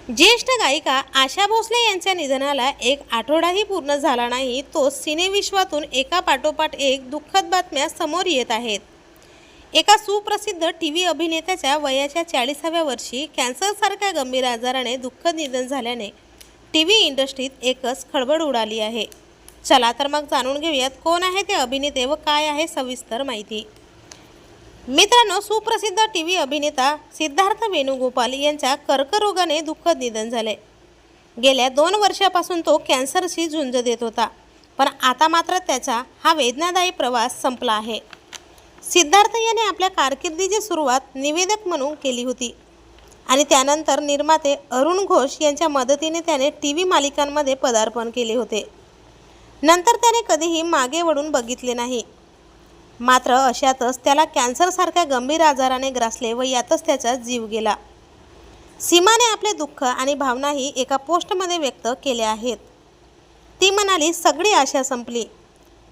ज्येष्ठ गायिका आशा भोसले यांच्या निधनाला एक आठवडाही पूर्ण झाला नाही, तो सिनेविश्वातून एका पाठोपाठ एक दुःखद बातम्या समोर येत आहेत। एका सुप्रसिद्ध टीव्ही अभिनेत्याच्या वयाच्या 40व्या वर्षी कॅन्सरसारख्या गंभीर आजाराने दुःखद निधन झाल्याने टीव्ही इंडस्ट्रीत एकच खळबळ उडाली आहे। चला तर मग जाणून घेऊयात कोण आहे ते अभिनेते व काय आहे सविस्तर माहिती। मित्रांनो, सुप्रसिद्ध टीव्ही अभिनेता सिद्धार्थ वेणुगोपाल यांच्या कर्करोगाने दुःखद निधन झाले। गेल्या 2 वर्षापासून तो कॅन्सरशी झुंज देत होता, पण आता मात्र त्याचा हा वेदनादायी प्रवास संपला आहे। सिद्धार्थ याने आपल्या कारकिर्दीची सुरुवात निवेदक म्हणून केली होती आणि त्यानंतर निर्माते अरुण घोष यांच्या मदतीने त्याने टीव्ही मालिकांमध्ये पदार्पण केले होते। नंतर त्याने कधीही मागे वळून बघितले नाही। मात्र अशातच त्याला कॅन्सरसारख्या गंभीर आजाराने ग्रासले व यातच त्याचा जीव गेला। सीमाने आपले दुःख आणि भावनाही एका पोस्टमध्ये व्यक्त केल्या आहेत। ती म्हणाली, सगळी आशा संपली।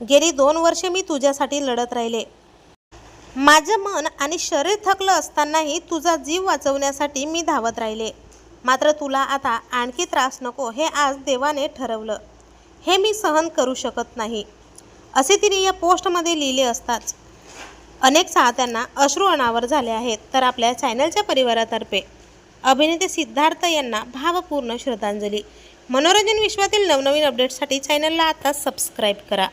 गेली 2 वर्षे मी तुझ्यासाठी लढत राहिले। माझं मन आणि शरीर थकलं असतानाही तुझा जीव वाचवण्यासाठी मी धावत राहिले। मात्र तुला आता आणखी त्रास नको हे आज देवाने ठरवलं। हे मी सहन करू शकत नाही, असे तिने या पोस्टमध्ये लिहिले असताच अनेक चाहत्यांना अश्रू अनावर झाले आहेत। तर आपल्या चॅनलच्या परिवारातर्फे अभिनेते सिद्धार्थ यांना भावपूर्ण श्रद्धांजली। मनोरंजन विश्वातील नवनवीन अपडेट्ससाठी चॅनलला आता सबस्क्राईब करा।